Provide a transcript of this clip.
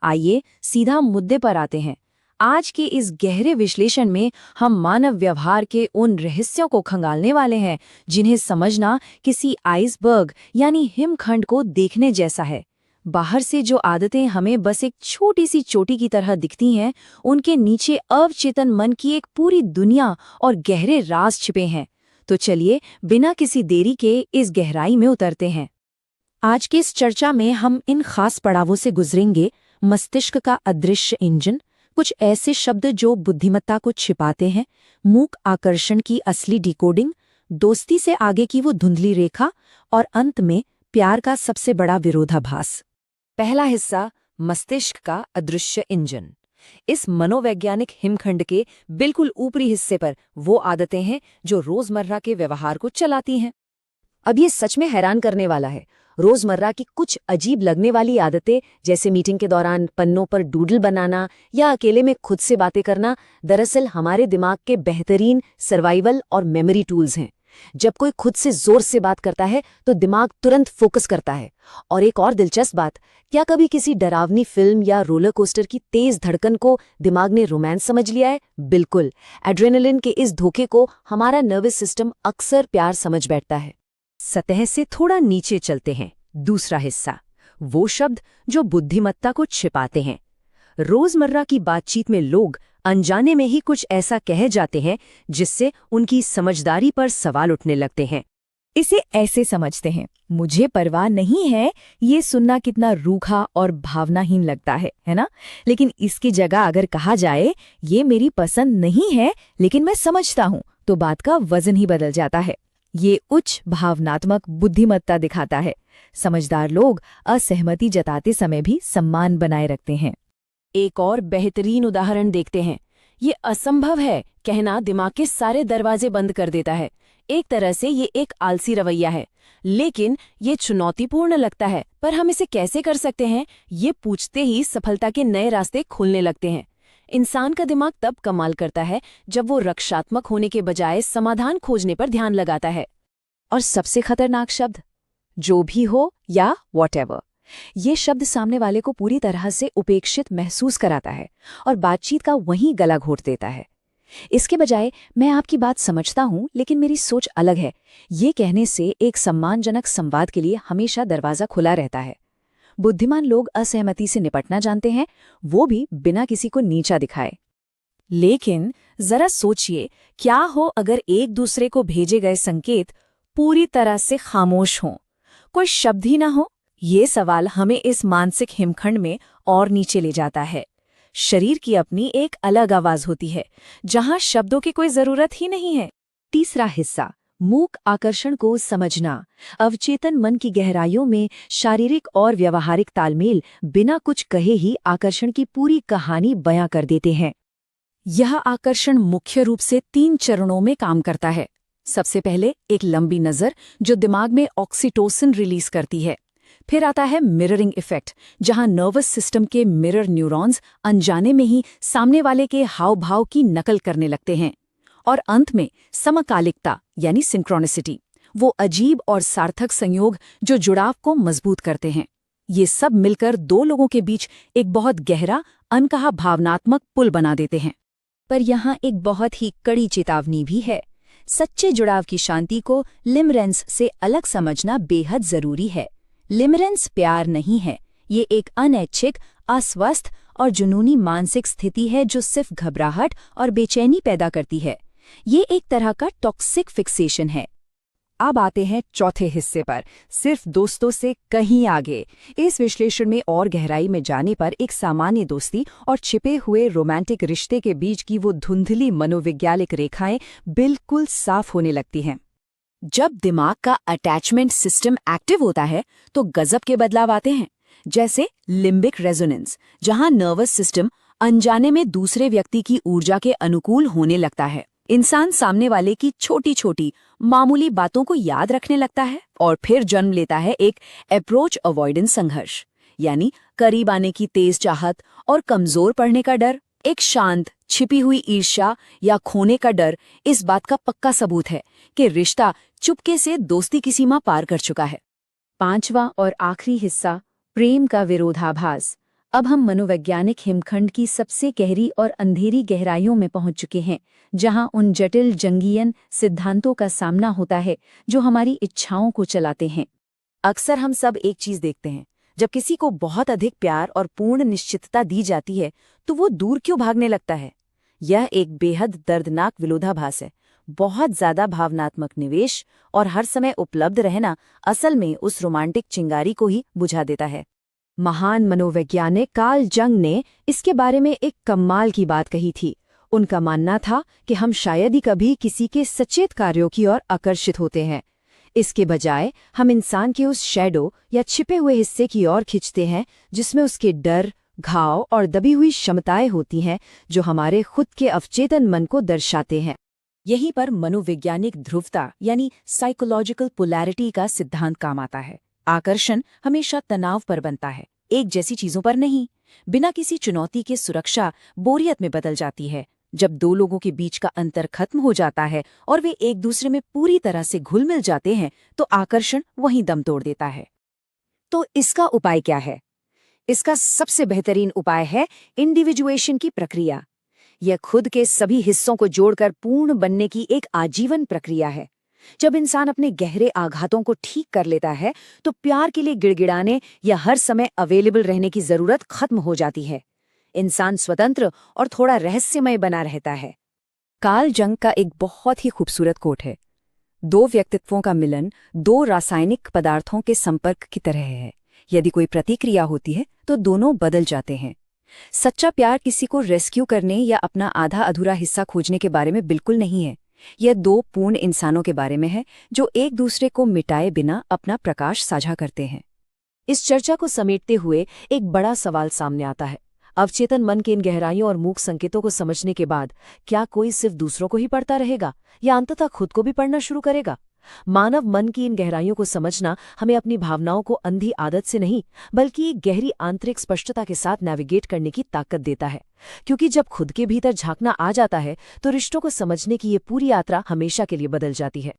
आइए सीधा मुद्दे पर आते हैं। आज के इस गहरे विश्लेषण में हम मानव व्यवहार के उन रहस्यों को खंगालने वाले हैं जिन्हें समझना किसी आइसबर्ग यानी हिमखंड को देखने जैसा है। बाहर से जो आदतें हमें बस एक छोटी सी चोटी की तरह दिखती हैं, उनके नीचे अवचेतन मन की एक पूरी दुनिया और गहरे राज छिपे हैं। तो चलिए बिना किसी देरी के इस गहराई में उतरते हैं। आज की इस चर्चा में हम इन खास पड़ावों से गुजरेंगे। मस्तिष्क का अदृश्य इंजन, कुछ ऐसे शब्द जो बुद्धिमत्ता को छिपाते हैं, मूक आकर्षण की असली डिकोडिंग, दोस्ती से आगे की वो धुंधली रेखा, और अंत में प्यार का सबसे बड़ा विरोधाभास। पहला हिस्सा, मस्तिष्क का अदृश्य इंजन। इस मनोवैज्ञानिक हिमखंड के बिल्कुल ऊपरी हिस्से पर वो आदतें हैं जो रोजमर्रा के व्यवहार को चलाती हैं। अब ये सच में हैरान करने वाला है। रोजमर्रा की कुछ अजीब लगने वाली आदतें, जैसे मीटिंग के दौरान पन्नों पर डूडल बनाना या अकेले में खुद से बातें करना, दरअसल हमारे दिमाग के बेहतरीन सर्वाइवल और मेमोरी टूल्स हैं। जब कोई खुद से जोर से बात करता है तो दिमाग तुरंत फोकस करता है। और एक और दिलचस्प बात, क्या कभी किसी डरावनी फिल्म या रोलर कोस्टर की तेज धड़कन को दिमाग ने रोमांस समझ लिया है? बिल्कुल। एड्रेनलिन के इस धोखे को हमारा नर्वस सिस्टम अक्सर प्यार समझ बैठता है। सतह से थोड़ा नीचे चलते हैं। दूसरा हिस्सा, वो शब्द जो बुद्धिमत्ता को छिपाते हैं। रोजमर्रा की बातचीत में लोग अनजाने में ही कुछ ऐसा कह जाते हैं जिससे उनकी समझदारी पर सवाल उठने लगते हैं। इसे ऐसे समझते हैं, मुझे परवाह नहीं है। ये सुनना कितना रूखा और भावनाहीन लगता है ना? लेकिन इसकी जगह अगर कहा जाए, ये मेरी पसंद नहीं है लेकिन मैं समझता हूँ, तो बात का वजन ही बदल जाता है। ये उच्च भावनात्मक बुद्धिमत्ता दिखाता है। समझदार लोग असहमति जताते समय भी सम्मान बनाए रखते हैं। एक और बेहतरीन उदाहरण देखते हैं। ये असंभव है कहना दिमाग के सारे दरवाजे बंद कर देता है। एक तरह से ये एक आलसी रवैया है, लेकिन ये चुनौतीपूर्ण लगता है। पर हम इसे कैसे कर सकते हैं, ये पूछते ही सफलता के नए रास्ते खुलने लगते हैं। इंसान का दिमाग तब कमाल करता है जब वो रक्षात्मक होने के बजाय समाधान खोजने पर ध्यान लगाता है। और सबसे खतरनाक शब्द, जो भी हो या व्हाटएवर। ये शब्द सामने वाले को पूरी तरह से उपेक्षित महसूस कराता है और बातचीत का वहीं गला घोट देता है। इसके बजाय मैं आपकी बात समझता हूं लेकिन मेरी सोच अलग है, ये कहने से एक सम्मानजनक संवाद के लिए हमेशा दरवाजा खुला रहता है। बुद्धिमान लोग असहमति से निपटना जानते हैं, वो भी बिना किसी को नीचा दिखाए। लेकिन जरा सोचिए, क्या हो अगर एक दूसरे को भेजे गए संकेत पूरी तरह से खामोश हों, कोई शब्द ही ना हो? ये सवाल हमें इस मानसिक हिमखंड में और नीचे ले जाता है। शरीर की अपनी एक अलग आवाज होती है, जहां शब्दों की कोई जरूरत ही नहीं है। तीसरा हिस्सा, मूक आकर्षण को समझना। अवचेतन मन की गहराइयों में शारीरिक और व्यावहारिक तालमेल बिना कुछ कहे ही आकर्षण की पूरी कहानी बयां कर देते हैं। यह आकर्षण मुख्य रूप से 3 चरणों में काम करता है। सबसे पहले एक लंबी नज़र जो दिमाग में ऑक्सीटोसिन रिलीज करती है। फिर आता है मिररिंग इफेक्ट, जहां नर्वस सिस्टम के मिरर न्यूरॉन्स अनजाने में ही सामने वाले के हाव भाव की नकल करने लगते हैं। और अंत में समकालिकता यानी सिंक्रोनिसिटी, वो अजीब और सार्थक संयोग जो जुड़ाव को मजबूत करते हैं। ये सब मिलकर 2 लोगों के बीच एक बहुत गहरा, अनकहा भावनात्मक पुल बना देते हैं। पर यहाँ एक बहुत ही कड़ी चेतावनी भी है। सच्चे जुड़ाव की शांति को लिमरेंस से अलग समझना बेहद जरूरी है। लिमरेंस प्यार नहीं है, ये एक अनैच्छिक, अस्वस्थ और जुनूनी मानसिक स्थिति है जो सिर्फ घबराहट और बेचैनी पैदा करती है। ये एक तरह का टॉक्सिक फिक्सेशन है। अब आते हैं चौथे हिस्से पर, सिर्फ दोस्तों से कहीं आगे। इस विश्लेषण में और गहराई में जाने पर एक सामान्य दोस्ती और छिपे हुए रोमांटिक रिश्ते के बीच की वो धुंधली मनोवैज्ञानिक रेखाएं बिल्कुल साफ होने लगती हैं। जब दिमाग का अटैचमेंट सिस्टम एक्टिव होता है तो गजब के बदलाव आते हैं, जैसे लिम्बिक रेजोनेंस, जहां नर्वस सिस्टम अनजाने में दूसरे व्यक्ति की ऊर्जा के अनुकूल होने लगता है। इंसान सामने वाले की छोटी छोटी मामूली बातों को याद रखने लगता है और फिर जन्म लेता है एक अप्रोच अवॉइडेंस संघर्ष, यानी करीब आने की तेज चाहत और कमजोर पड़ने का डर। एक शांत छिपी हुई ईर्ष्या या खोने का डर इस बात का पक्का सबूत है कि रिश्ता चुपके से दोस्ती की सीमा पार कर चुका है। 5वां और आखिरी हिस्सा, प्रेम का विरोधाभास। अब हम मनोवैज्ञानिक हिमखंड की सबसे गहरी और अंधेरी गहराइयों में पहुंच चुके हैं, जहां उन जटिल जंगीयन सिद्धांतों का सामना होता है जो हमारी इच्छाओं को चलाते हैं। अक्सर हम सब एक चीज देखते हैं, जब किसी को बहुत अधिक प्यार और पूर्ण निश्चितता दी जाती है तो वो दूर क्यों भागने लगता है। यह एक बेहद दर्दनाक विरोधाभास है। बहुत ज्यादा भावनात्मक निवेश और हर समय उपलब्ध रहना असल में उस रोमांटिक चिंगारी को ही बुझा देता है। महान मनोवैज्ञानिक कार्ल जंग ने इसके बारे में एक कमाल की बात कही थी। उनका मानना था कि हम शायद ही कभी किसी के सचेत कार्यों की ओर आकर्षित होते हैं। इसके बजाय हम इंसान के उस शैडो या छिपे हुए हिस्से की ओर खिंचते हैं जिसमें उसके डर, घाव और दबी हुई क्षमताएं होती हैं जो हमारे खुद के अवचेतन मन को दर्शाते हैं। यहीं पर मनोवैज्ञानिक ध्रुवता यानी साइकोलॉजिकल पोलैरिटी का सिद्धांत काम आता है। आकर्षण हमेशा तनाव पर बनता है, एक जैसी चीजों पर नहीं। बिना किसी चुनौती के सुरक्षा बोरियत में बदल जाती है। जब दो लोगों के बीच का अंतर खत्म हो जाता है और वे एक दूसरे में पूरी तरह से घुल मिल जाते हैं तो आकर्षण वहीं दम तोड़ देता है। तो इसका उपाय क्या है? इसका सबसे बेहतरीन उपाय है इंडिविजुएशन की प्रक्रिया। यह खुद के सभी हिस्सों को जोड़कर पूर्ण बनने की एक आजीवन प्रक्रिया है। जब इंसान अपने गहरे आघातों को ठीक कर लेता है तो प्यार के लिए गिड़गिड़ाने या हर समय अवेलेबल रहने की जरूरत खत्म हो जाती है। इंसान स्वतंत्र और थोड़ा रहस्यमय बना रहता है। कार्ल जंग का एक बहुत ही खूबसूरत कोट है, दो व्यक्तित्वों का मिलन दो रासायनिक पदार्थों के संपर्क की तरह है। यदि कोई प्रतिक्रिया होती है तो दोनों बदल जाते हैं। सच्चा प्यार किसी को रेस्क्यू करने या अपना आधा अधूरा हिस्सा खोजने के बारे में बिल्कुल नहीं है। यह दो पूर्ण इंसानों के बारे में है जो एक दूसरे को मिटाए बिना अपना प्रकाश साझा करते हैं। इस चर्चा को समेटते हुए एक बड़ा सवाल सामने आता है। अवचेतन मन के इन गहराइयों और मूक संकेतों को समझने के बाद क्या कोई सिर्फ दूसरों को ही पढ़ता रहेगा या अंततः खुद को भी पढ़ना शुरू करेगा? मानव मन की इन गहराइयों को समझना हमें अपनी भावनाओं को अंधी आदत से नहीं बल्कि एक गहरी आंतरिक स्पष्टता के साथ नेविगेट करने की ताकत देता है। क्योंकि जब खुद के भीतर झांकना आ जाता है तो रिश्तों को समझने की ये पूरी यात्रा हमेशा के लिए बदल जाती है।